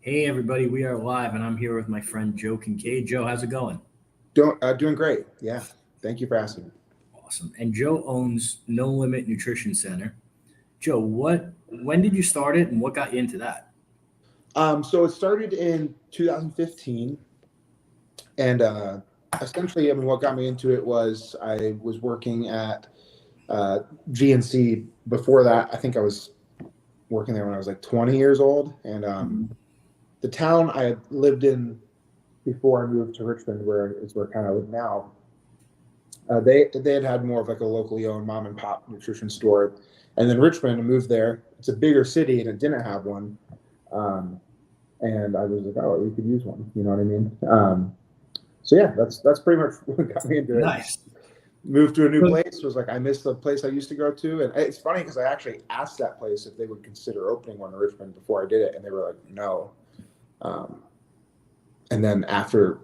Hey everybody, we are live and I'm here with my friend Joe KinCaid. Joe, how's it going? Doing great. Yeah. Thank you for asking. Awesome. And Joe owns No Limit Nutrition Center. Joe, when did you start it and what got you into that? So it started in 2015, and essentially, I mean, what got me into it was I was working at GNC. Before that, I think I was working there when I was like 20 years old, and the town I had lived in before I moved to Richmond, where kind of live now. They had more of like a locally owned mom and pop nutrition store, and then Richmond, I moved there. It's a bigger city, and it didn't have one. Um, and I was like, oh, we could use one. You know what I mean? So yeah, that's pretty much what got me into it. Nice. Moved to a new place. Was like, I missed the place I used to go to, and it's funny because I actually asked that place if they would consider opening one in Richmond before I did it, and they were like, no. And then after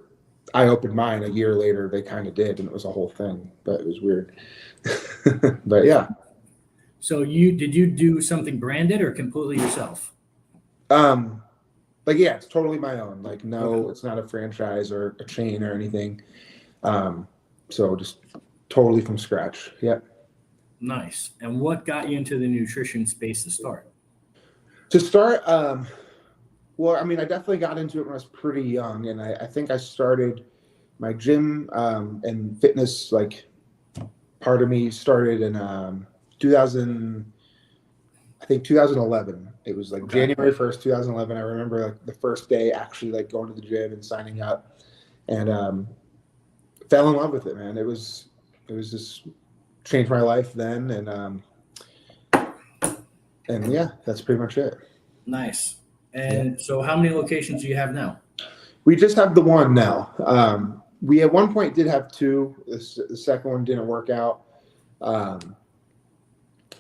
I opened mine a year later, they kind of did, and it was a whole thing, but it was weird. But yeah. So did you do something branded or completely yourself? Like, yeah, it's totally my own. Like, no, it's not a franchise or a chain or anything. So just totally from scratch. Yeah. Nice. And what got you into the nutrition space to start? To start, well, I mean, I definitely got into it when I was pretty young, and I think I started my gym and fitness, like, part of me started in 2000. I think 2011. It was like Okay. January 1st, 2011. I remember like the first day actually like going to the gym and signing up, and fell in love with it, man. It was just changed my life then, and yeah, that's pretty much it. Nice. Yeah. And so how many locations do you have now? We just have the one now. We at one point did have two. The second one didn't work out. And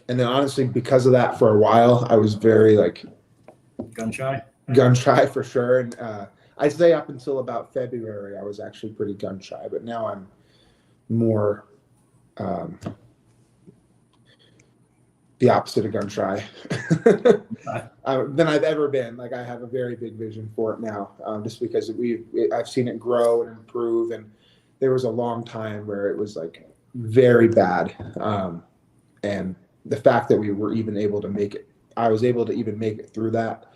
then honestly, because of that, for a while, I was very like Gun shy? gun shy for sure. And I'd say up until about February, I was actually pretty gun shy. But now I'm more the opposite of gun shy than I've ever been. Like, I have a very big vision for it now, just because I've seen it grow and improve. And there was a long time where it was like very bad, and the fact that we were even able to make it, I was able to even make it through that.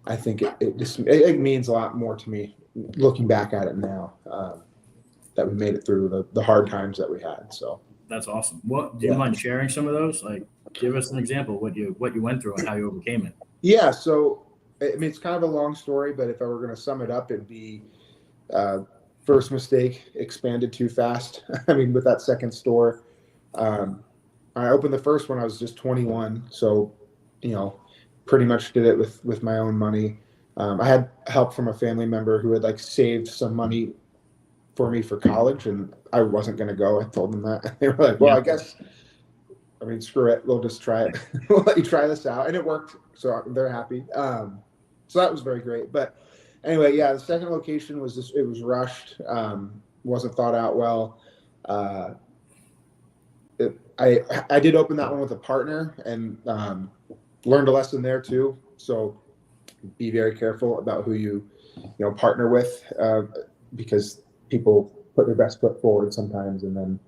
I think it means a lot more to me looking back at it now, that we made it through the hard times that we had. So That's awesome. What do you mind sharing some of those? Like, give us an example of what you went through and how you overcame it. yeah, so I mean, it's kind of a long story, but if I were going to sum it up, it'd be first mistake, expanded too fast. I mean, with that second store, I opened the first one. I was just 21, so pretty much did it with my own money. I had help from a family member who had like saved some money for me for college, and I wasn't going to go. I told them that. They were like, "Well, I guess, I mean, screw it. We'll just try it. We'll let you try this out," and it worked. So they're happy. So that was very great. But anyway, yeah, the second location was it was rushed. Wasn't thought out well. I did open that one with a partner, and learned a lesson there too. So be very careful about who you partner with, because people put their best foot forward sometimes, and then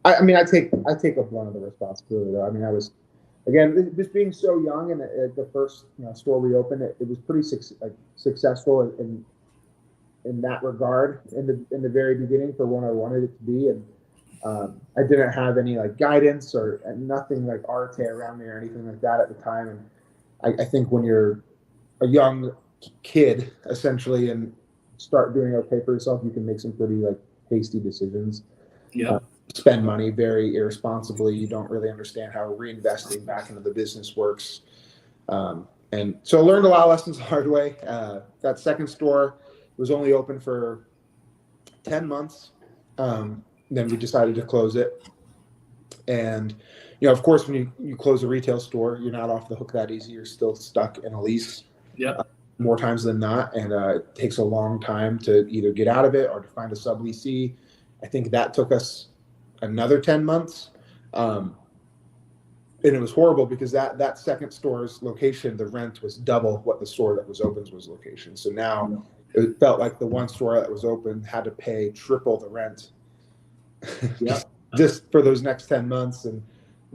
I mean, I take up one of the responsibility though. I mean, I was, again, just being so young, and the first store we opened, it was pretty successful in that regard in the very beginning for what I wanted it to be. And I didn't have any like guidance or nothing like Arte around me or anything like that at the time. And I think when you're a young kid, essentially, and start doing okay for yourself, you can make some pretty like hasty decisions. Yeah. Spend money very irresponsibly. You don't really understand how reinvesting back into the business works. And so I learned a lot of lessons the hard way. That second store was only open for 10 months. Then we decided to close it. And, of course, when you close a retail store, you're not off the hook that easy. You're still stuck in a lease. Yeah. More times than not. And it takes a long time to either get out of it or to find a subleasee. I think that took us another 10 months. and it was horrible because that second store's location, the rent was double what the store that was open's was location. So now it felt like the one store that was open had to pay triple the rent Yeah. just for those next 10 months, and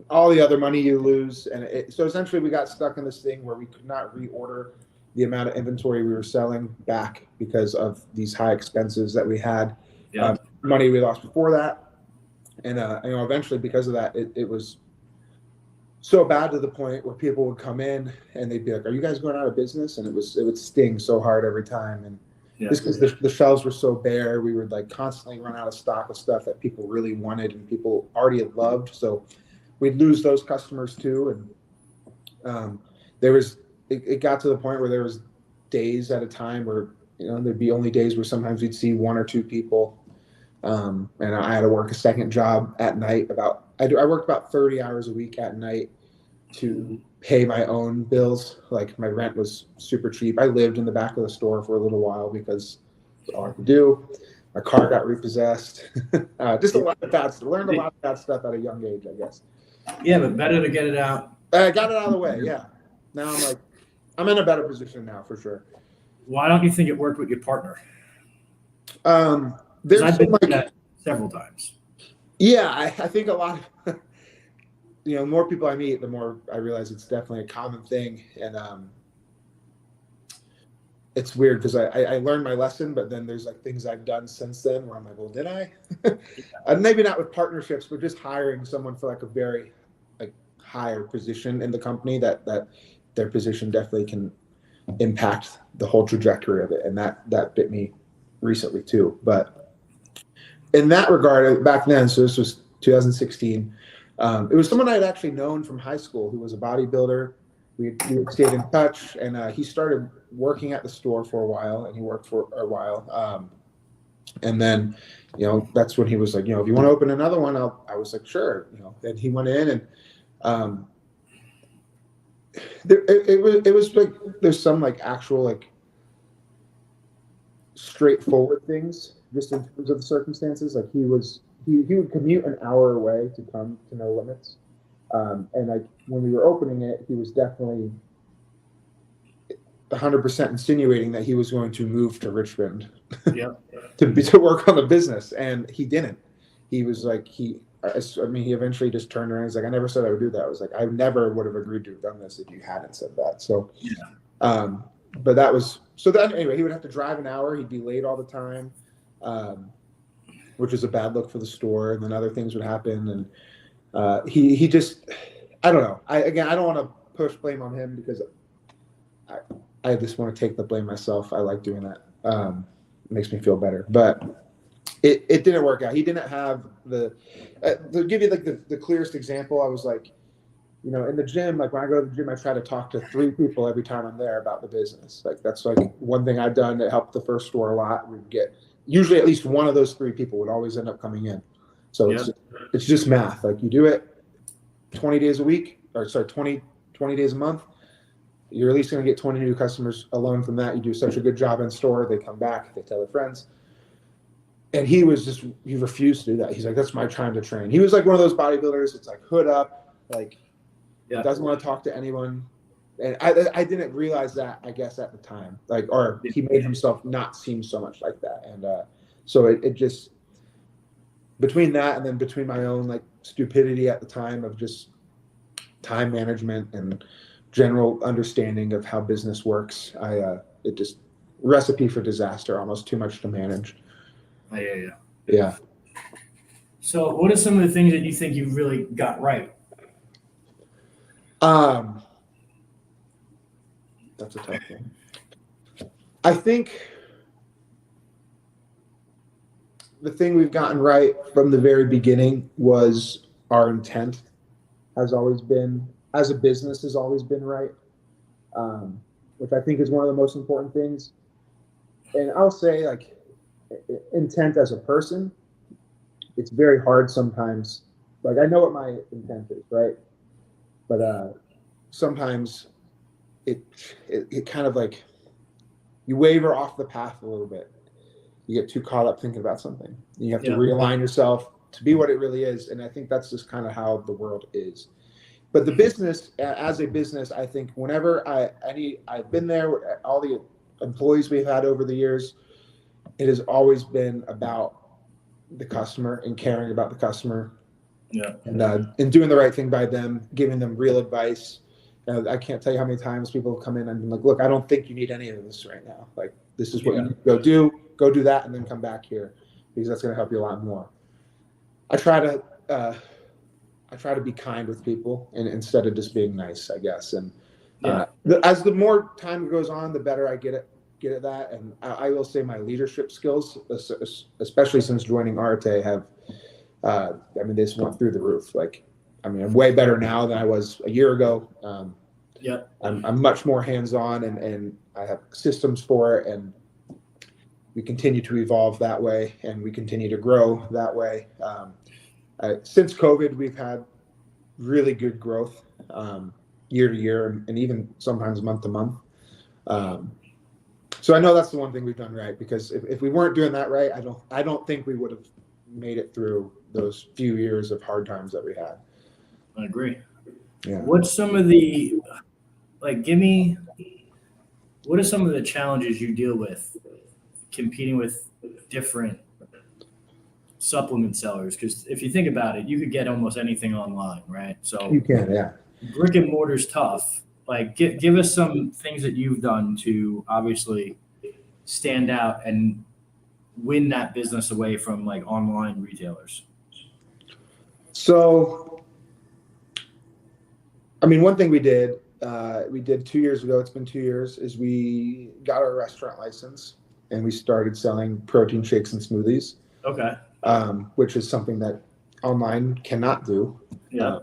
all the other money you lose. And so essentially we got stuck in this thing where we could not reorder the amount of inventory we were selling back because of these high expenses that we had, Yeah. money we lost before that. And, eventually because of that, it was so bad to the point where people would come in and they'd be like, "Are you guys going out of business?" And it would sting so hard every time. And just because the shelves were so bare, we would like constantly run out of stock of stuff that people really wanted and people already had loved. So we'd lose those customers too. And it got to the point where there was days at a time where, there'd be only days where sometimes we'd see one or two people. And I had to work a second job at night. I worked about 30 hours a week at night to pay my own bills. Like my rent was super cheap. I lived in the back of the store for a little while because that's all I could do. My car got repossessed. Just a lot of bad stuff. Learned a lot of bad stuff at a young age, I guess. Yeah, but better to get it out. I got it out of the way. Yeah. Now I'm in a better position now for sure. Why don't you think it worked with your partner? There's I've been through that several times. Yeah, I think a lot of, more people I meet, the more I realize it's definitely a common thing. And it's weird because I learned my lesson, but then there's like things I've done since then where I'm like, well, did I? And maybe not with partnerships, but just hiring someone for like a very like higher position in the company that their position definitely can impact the whole trajectory of it. And that bit me recently too. But in that regard, back then, so this was 2016, it was someone I had actually known from high school who was a bodybuilder. We stayed in touch, and he started working at the store for a while, and he worked for a while. And then, that's when he was like, if you want to open another one, I was like, sure. Then he went in, and it was like there's some like actual like straightforward things just in terms of the circumstances. Like he would commute an hour away to come to No Limits. And like when we were opening it, he was definitely 100% insinuating that he was going to move to Richmond to work on the business. And he didn't. He was like, he eventually just turned around. He's like, I never said I would do that. I was like, I never would have agreed to have done this if you hadn't said that. So, but that was, so then anyway, he would have to drive an hour. He'd be late all the time, which was a bad look for the store. And then other things would happen. And he just, I don't know. I don't want to push blame on him because I just want to take the blame myself. I like doing that. It makes me feel better. But it didn't work out. He didn't have to give you like the clearest example. I was like, in the gym, like when I go to the gym, I try to talk to 3 people every time I'm there about the business. Like that's like one thing I've done that helped the first store a lot. We'd get usually at least one of those 3 people would always end up coming in. So it's just math. Like you do it 20 days a week, 20 days a month. You're at least going to get 20 new customers alone from that. You do such a good job in store. They come back, they tell their friends. And he refused to do that. He's like, that's my time to train. He was like one of those bodybuilders. It's like hood up, like doesn't want to talk to anyone. And I didn't realize that, I guess, at the time, or he made himself not seem so much like that. And so it just, between that and then between my own like stupidity at the time of just time management and general understanding of how business works, it just recipe for disaster, almost too much to manage. Yeah. So what are some of the things that you think you really got right? That's a tough one. I think the thing we've gotten right from the very beginning was our intent has always been, as a business, has always been right, which I think is one of the most important things. And I'll say, like, intent as a person, it's very hard sometimes. Like, I know what my intent is, right? But sometimes it kind of like you waver off the path a little bit. You get too caught up thinking about something. You have to realign yourself to be what it really is. And I think that's just kind of how the world is. But the business, as a business, I think whenever I've been there, all the employees we've had over the years, it has always been about the customer and caring about the customer. Yeah. And doing the right thing by them, giving them real advice. I can't tell you how many times people have come in and been like, look, I don't think you need any of this right now. Like, this is what you need to go do that, and then come back here, because that's going to help you a lot more. I try to be kind with people, and instead of just being nice, I guess. And as the more time goes on, the better I get at that. And I will say my leadership skills, especially since joining Arte, have they just went through the roof. Like, I'm way better now than I was a year ago. I'm much more hands-on, and I have systems for it, and we continue to evolve that way, and we continue to grow that way. Since COVID, we've had really good growth year to year, and even sometimes month to month. So I know that's the one thing we've done right, because if we weren't doing that right, I don't think we would have made it through those few years of hard times that we had. I agree. Yeah. What are some of the challenges you deal with competing with different supplement sellers? Because if you think about it, you could get almost anything online, right? So You can, yeah. brick and mortar's tough. Like, give us some things that you've done to obviously stand out and win that business away from like online retailers. So, one thing we did 2 years ago, it's been 2 years, is we got our restaurant license, and we started selling protein shakes and smoothies. Okay. Which is something that online cannot do. Yeah.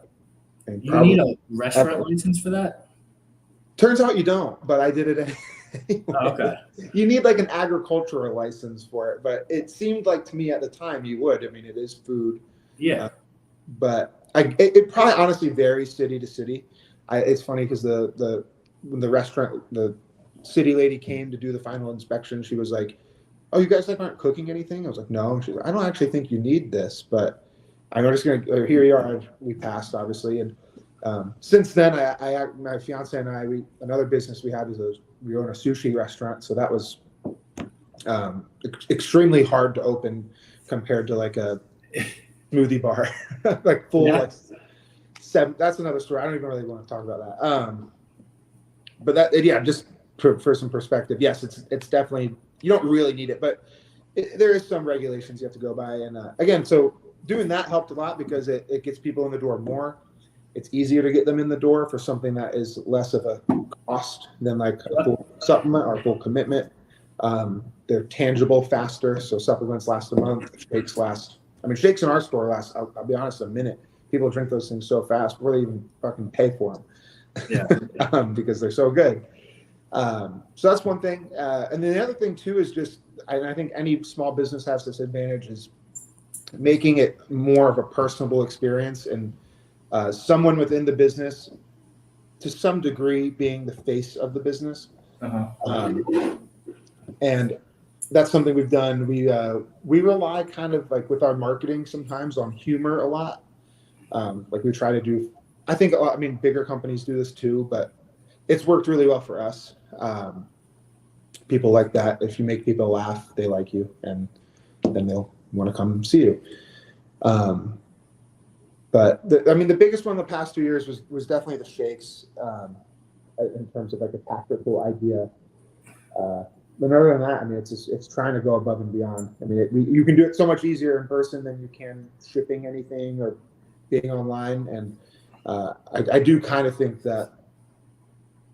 You need a restaurant license for that? Turns out you don't, but I did it anyway. Oh, okay. You need like an agricultural license for it, but it seemed like to me at the time you would. It is food. Yeah. But it probably honestly varies city to city. It's funny because when the city lady came to do the final inspection, she was like, "Oh, you guys aren't cooking anything?" I was like, "No." And she's like, "I don't actually think you need this, but I'm just gonna." Here you are. We passed, obviously, and since then, my fiance and I, another business we had we own a sushi restaurant, so that was extremely hard to open compared to like a smoothie bar, like full like seven. That's another story. I don't even really want to talk about that. But just for some perspective, yes, it's definitely, you don't really need it, but there is some regulations you have to go by. And again, so doing that helped a lot because it gets people in the door more. It's easier to get them in the door for something that is less of a cost than like a full supplement or full commitment. They're tangible faster. So supplements last a month. Shakes last. Shakes in our store last, I'll be honest, a minute. People drink those things so fast before they even fucking pay for them. Yeah. Because they're so good. So that's one thing. And then the other thing too is just, I think any small business has this advantage, is making it more of a personable experience, and someone within the business to some degree being the face of the business. And that's something we've done. We rely kind of like with our marketing sometimes on humor a lot. Like we try to do, I think bigger companies do this too, but it's worked really well for us. People like that. If you make people laugh, they like you, and then they'll want to come see you. But the biggest one in the past 2 years was definitely the shakes, in terms of like a tactical idea. But other than that, it's trying to go above and beyond. You can do it so much easier in person than you can shipping anything or being online. And I do kind of think that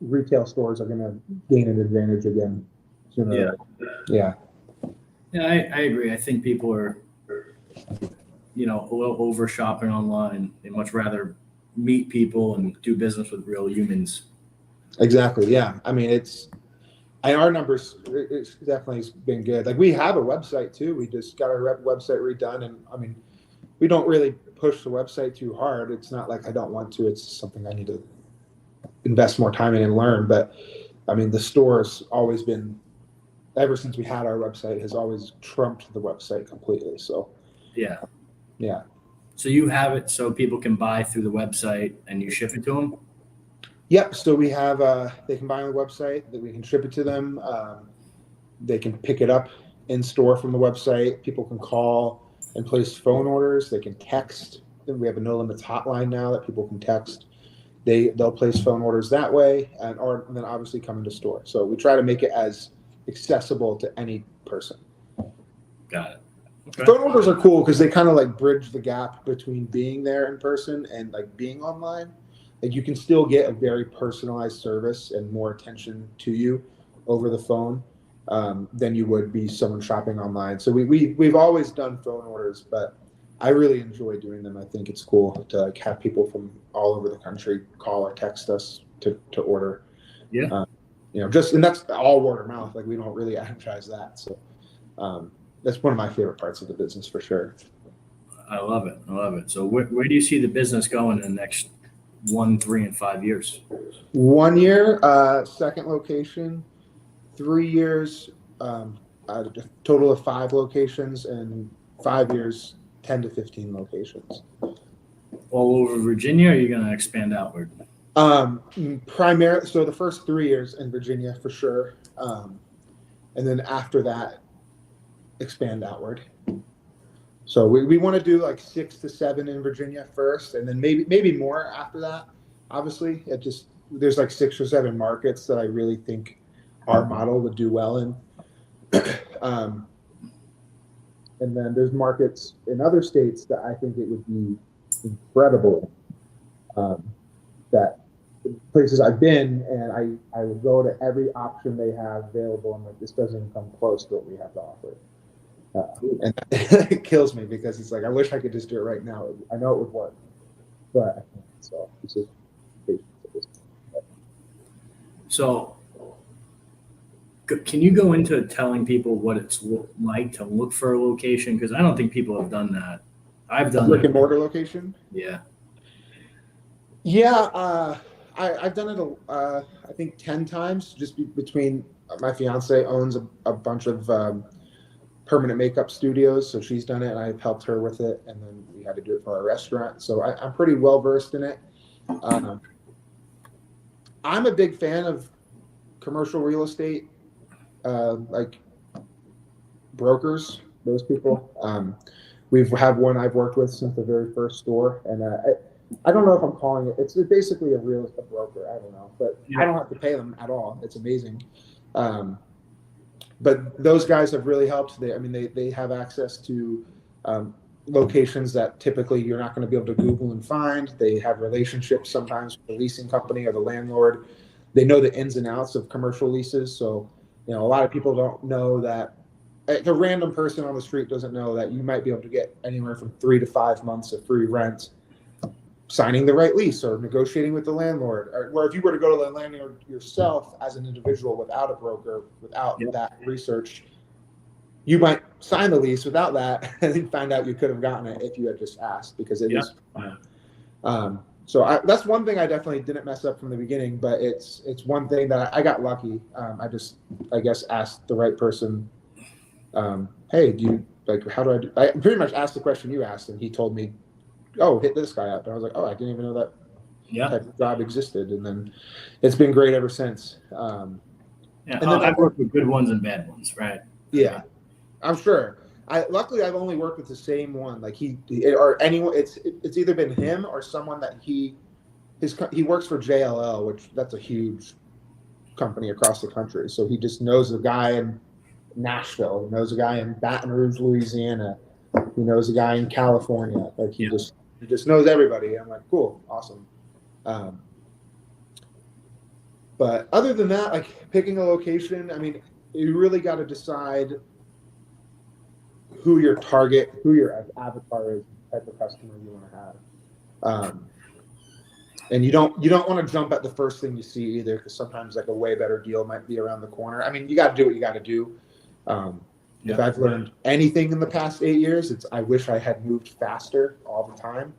retail stores are going to gain an advantage again sooner. Yeah. I agree. I think people are, a little over shopping online. They much rather meet people and do business with real humans. Exactly. Yeah. Our numbers, it's definitely been good. Like we have a website too. We just got our website redone, and we don't really push the website too hard. It's not like I don't want to. It's something I need to invest more time in and learn. But the store's always been, ever since we had our website, has always trumped the website completely. So yeah. So you have it so people can buy through the website and you ship it to them? Yep. So we have, they can buy on the website, that we can ship it to them. They can pick it up in store from the website. People can call and place phone orders. They can text. We have a no limits hotline now that people can text. They'll place phone orders that way, and then obviously come into store. So we try to make it as accessible to any person. Got it. Okay. Phone orders are cool because they kind of like bridge the gap between being there in person and like being online. Like you can still get a very personalized service and more attention to you over the phone than you would be someone shopping online. So we've always done phone orders, but I really enjoy doing them. I think it's cool to like have people from all over the country call or text us to order. Yeah. And that's all word of mouth. Like we don't really advertise that. So that's one of my favorite parts of the business for sure. I love it. So where do you see the business going in the next 1, 3, and 5 years? 1 year, second location, 3 years, a total of 5 locations, and 5 years, 10 to 15 locations. All over Virginia, or are you going to expand outward? Primarily, so the first 3 years in Virginia for sure, and then after that, expand outward. So we want to do like 6 to 7 in Virginia first, and then maybe more after that. Obviously, there's like 6 or 7 markets that I really think our model would do well in. And then there's markets in other states that I think it would be incredible. That places I've been, and I would go to every option they have available, and like this doesn't even come close to what we have to offer. And it kills me because it's like I wish I could just do it right now. I know it would work, but I can't. So it's just patience. So can you go into telling people what it's like to look for a location? Because I don't think people have done that. I've done brick and mortar location. Yeah. I've done it I think 10 times. Just between my fiance owns a bunch of permanent makeup studios, so she's done it, and I've helped her with it, and then we had to do it for our restaurant. So I'm pretty well versed in it. I'm a big fan of commercial real estate, like brokers, those people. We've had one I've worked with since the very first store, and I don't know if I'm calling it. It's basically a real estate broker. I don't know, but I don't have to pay them at all. It's amazing. But those guys have really helped. They have access to locations that typically you're not going to be able to Google and find. They have relationships sometimes with the leasing company or the landlord. They know the ins and outs of commercial leases. So, a lot of people don't know that. The random person on the street doesn't know that you might be able to get anywhere from 3 to 5 months of free rent signing the right lease or negotiating with the landlord. Or if you were to go to the landlord yourself as an individual without a broker, without that research, you might sign the lease without that and then find out you could have gotten it if you had just asked, because it is. So that's one thing I definitely didn't mess up from the beginning, but it's one thing that I got lucky. I guess asked the right person. Hey, do you how do I do? I pretty much asked the question you asked, and he told me, oh, hit this guy up. And I was like, oh, I didn't even know that type of job existed. And then it's been great ever since. And then I've worked with good ones and bad ones, right? Yeah, I'm sure. Luckily I've only worked with the same one. Like he or anyone. It's either been him or someone that he works for JLL, which that's a huge company across the country. So he just knows a guy in Nashville. He knows a guy in Baton Rouge, Louisiana. He knows a guy in California. Like he just knows everybody. I'm like, cool, awesome. But other than that, like picking a location, you really got to decide who your target, who your avatar is, the type of customer you want to have. And you don't want to jump at the first thing you see either, because sometimes like a way better deal might be around the corner. You got to do what you got to do. If I've learned anything in the past 8 years, it's I wish I had moved faster all the time.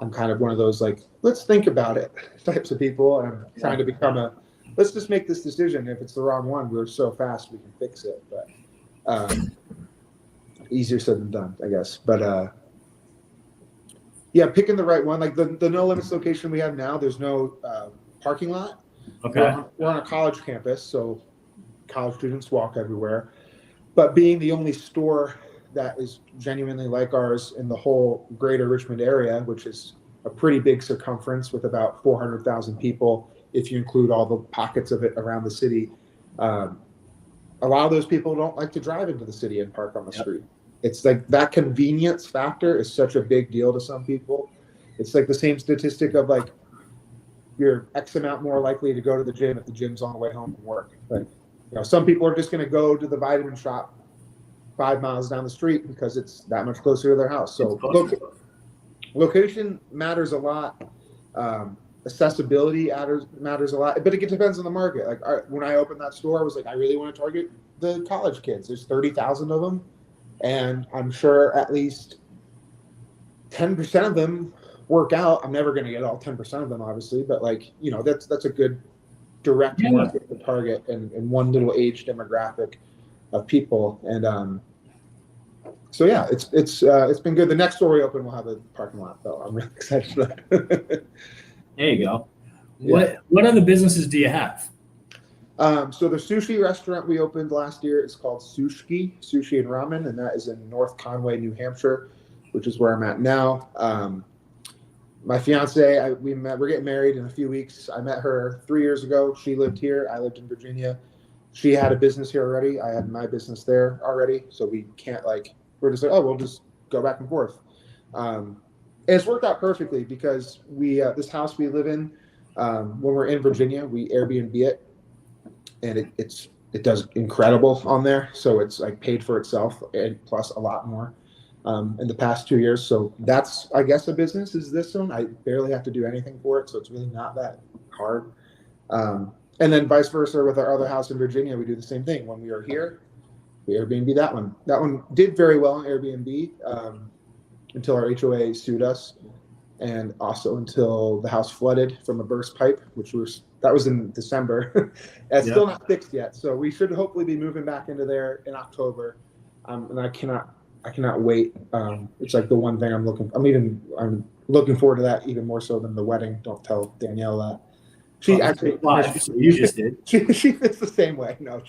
I'm kind of one of those like, let's think about it types of people. And I'm trying to become let's just make this decision. If it's the wrong one, we're so fast we can fix it. But easier said than done, I guess. But Yeah, picking the right one. Like the No Limits location we have now, there's no parking lot. Okay. We're on a college campus, so college students walk everywhere. But being the only store that is genuinely like ours in the whole greater Richmond area, which is a pretty big circumference with about 400,000 people, if you include all the pockets of it around the city, a lot of those people don't like to drive into the city and park on the street. It's like that convenience factor is such a big deal to some people. It's like the same statistic of like you're X amount more likely to go to the gym if the gym's on the way home from work. Like, some people are just going to go to the vitamin shop 5 miles down the street because it's that much closer to their house. So location matters a lot. Accessibility matters a lot, but it depends on the market. Like when I opened that store, I was like, I really want to target the college kids. There's 30,000 of them, and I'm sure at least 10% of them work out. I'm never going to get all 10% of them, obviously, but like that's a good direct market to target and one little age demographic of people. And so yeah, it's been good. The next store we open will have a parking lot, though. I'm really excited for that. There you go. What other businesses do you have? So the sushi restaurant we opened last year is called Sushi and Ramen, and that is in North Conway, New Hampshire, which is where I'm at now. My fiance, we're getting married in a few weeks. I met her 3 years ago. She lived here. I lived in Virginia. She had a business here already. I had my business there already. So we can't we're just like, oh, we'll just go back and forth. And it's worked out perfectly because this house we live in, when we're in Virginia, we Airbnb it, and it does incredible on there. So it's like paid for itself and plus a lot more in the past 2 years. So that's, I guess, a business is this one. I barely have to do anything for it, so it's really not that hard. And then vice versa with our other house in Virginia, we do the same thing. When we are here, we Airbnb that one. That one did very well on Airbnb. Until our HOA sued us, and also until the house flooded from a burst pipe, that was in December. It's still not fixed yet, so we should hopefully be moving back into there in October. And I cannot wait. It's like the one thing I'm looking forward to that even more so than the wedding. Don't tell Danielle that. You just did. She feels the same way. No,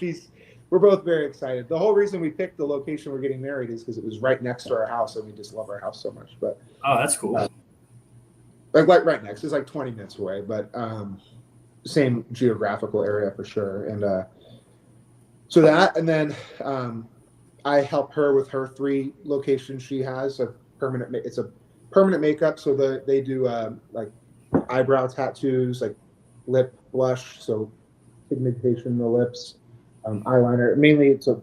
we're both very excited. The whole reason we picked the location we're getting married is because it was right next to our house, and we just love our house so much. But that's cool. Like right next, it's like 20 minutes away, but same geographical area for sure. And so that, and then I help her with her 3 locations she has. It's a permanent makeup, so they do like eyebrow tattoos, like lip blush, so pigmentation in the lips. Eyeliner. Mainly, it's a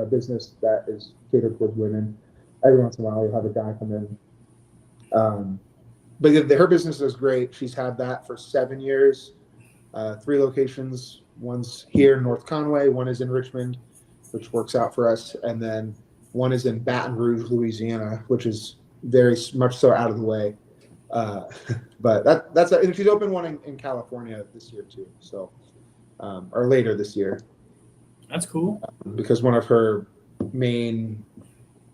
business that is catered towards women. Every once in a while, you'll have a guy come in. But her business is great. She's had that for 7 years, 3 locations. One's here in North Conway, one is in Richmond, which works out for us, and then one is in Baton Rouge, Louisiana, which is very much so out of the way. But and she's opened one in California this year too. So. Or later this year. That's cool. Because one of her main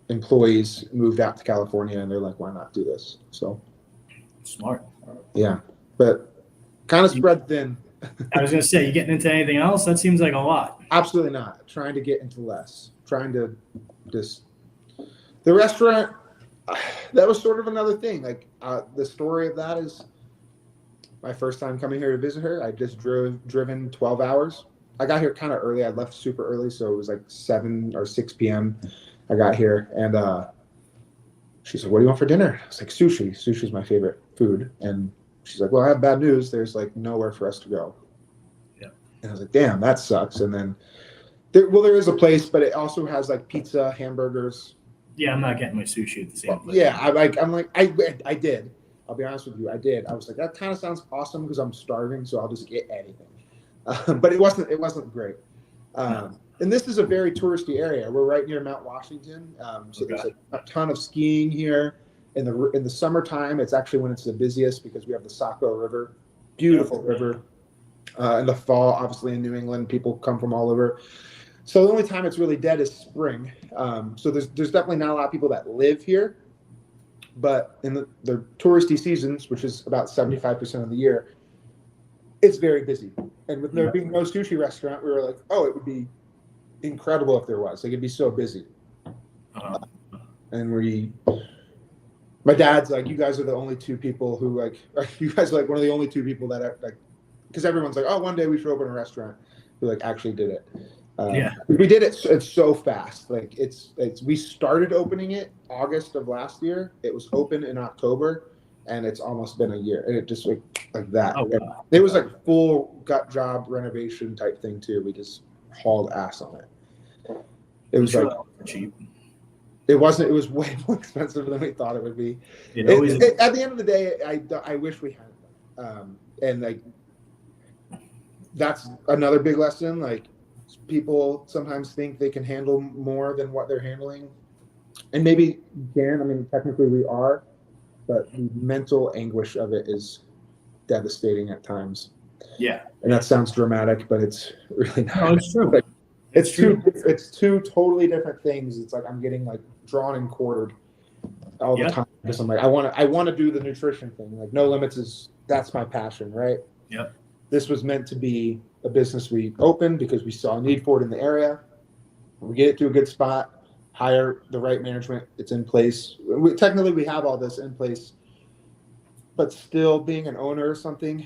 employees moved out to California, and they're like, why not do this? So smart. Yeah, but kind of spread thin. I was going to say, you getting into anything else? That seems like a lot. Absolutely not. Trying to get into less. Trying to just the restaurant. That was sort of another thing. Like the story of that is my first time coming here to visit her. I just driven 12 hours. I got here kind of early. I left super early, so it was like 7 or 6 p.m. I got here, and she said, "What do you want for dinner?" I was like, "Sushi. Sushi's my favorite food." And she's like, "Well, I have bad news. There's like nowhere for us to go." Yeah. And I was like, "Damn, that sucks." And then, there is a place, but it also has like pizza, hamburgers. Yeah, I'm not getting my sushi at the same place. Yeah, I did. I'll be honest with you, I did. I was like, that kind of sounds awesome because I'm starving, so I'll just get anything. But it wasn't great. And this is a very touristy area. We're right near Mount Washington, so there's a ton of skiing here. In the summertime, it's actually when it's the busiest because we have the Saco River, beautiful river. In the fall, obviously in New England, people come from all over. So the only time it's really dead is spring. So there's definitely not a lot of people that live here. but in the touristy seasons, which is about 75% of the year, it's very busy. And with there being no sushi restaurant, we were like, oh, it would be incredible if there was. Like, it'd be so busy. Uh-huh. And my dad's like, you guys are the only two people who you guys are like one of the only two people that are like, because everyone's like, oh, one day we should open a restaurant. We like actually did it. We did it. It's so fast. Like we started opening it August of last year. It was open in October, and it's almost been a year. And it just like that. Oh, wow. It was like full gut job renovation type thing too. We just hauled ass on it. It was like cheap. It wasn't. It was way more expensive than we thought it would be. At the end of the day, I wish we had. And like that's another big lesson. Like people sometimes think they can handle more than what they're handling, and maybe you can. I mean, technically we are, but the mental anguish of it is devastating at times. Yeah, and that sounds dramatic, but it's really not. No, it's true. Like, it's two totally different things. It's like I'm getting like drawn and quartered all the time because I'm like I want to do the nutrition thing. Like No Limits that's my passion, right? Yep. This was meant to be a business we opened because we saw a need for it in the area. We get it to a good spot, hire the right management. It's in place. Technically, we have all this in place, but still being an owner of something,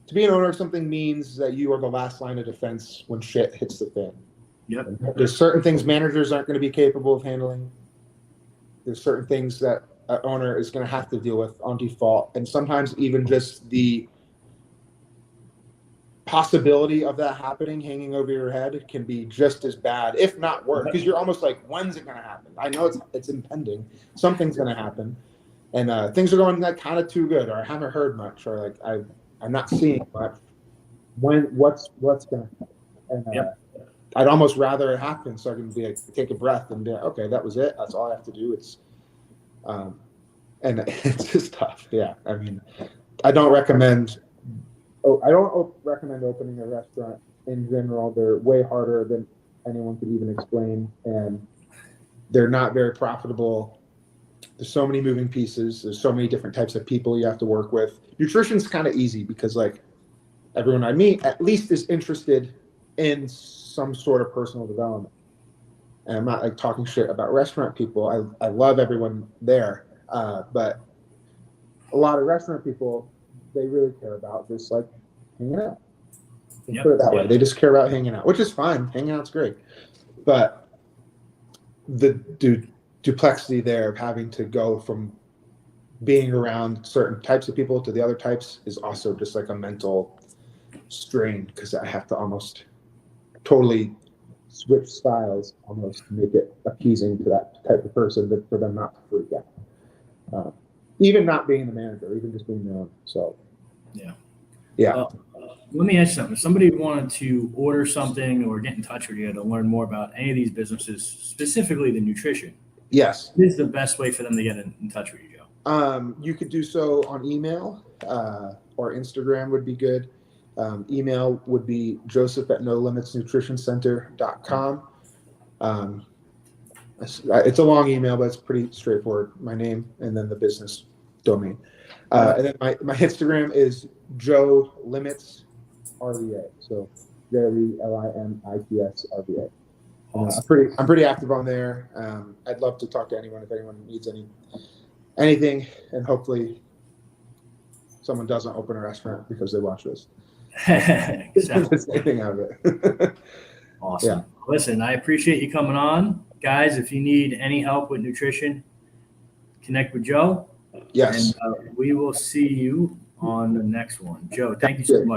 to be an owner of something means that you are the last line of defense when shit hits the fan. Yep. There's certain things managers aren't going to be capable of handling. There's certain things that an owner is going to have to deal with on default. And sometimes even just the possibility of that happening hanging over your head can be just as bad, if not worse, because you're almost like, when's it going to happen? I know it's impending. Something's going to happen. And things are going like kind of too good, or I haven't heard much, or like I'm not seeing much. What's going to happen? And I'd almost rather it happen so I can be like, take a breath and be like, okay, that was it. That's all I have to do. And it's just tough. Yeah. I mean, I don't recommend opening a restaurant in general. They're way harder than anyone could even explain. And they're not very profitable. There's so many moving pieces. There's so many different types of people you have to work with. Nutrition's kind of easy because like everyone I meet at least is interested in some sort of personal development. And I'm not like talking shit about restaurant people. I love everyone there. But a lot of restaurant people, they really care about just like hanging out. Put it that way. They just care about hanging out, which is fine. Hanging out's great. But the duplexity there of having to go from being around certain types of people to the other types is also just like a mental strain because I have to almost totally switch styles almost to make it appeasing to that type of person for them not to freak out. Even not being the manager, even just being the owner. So, yeah. Let me ask you something. If somebody wanted to order something or get in touch with you to learn more about any of these businesses, specifically the nutrition, yes, what is the best way for them to get in touch with you, Joe? You could do so on email or Instagram would be good. Email would be joseph@nolimitsnutritioncenter.com. It's a long email, but it's pretty straightforward. My name and then the business domain. And then my Instagram is Joe Limits RVA. So JOELIMITS RVA. Awesome. I'm pretty active on there. I'd love to talk to anyone if anyone needs anything, and hopefully someone doesn't open a restaurant because they watch this. Anything out of it. Awesome. Yeah. Listen, I appreciate you coming on. Guys, if you need any help with nutrition, connect with Joe. Yes. And we will see you on the next one. Joe, thank you so much.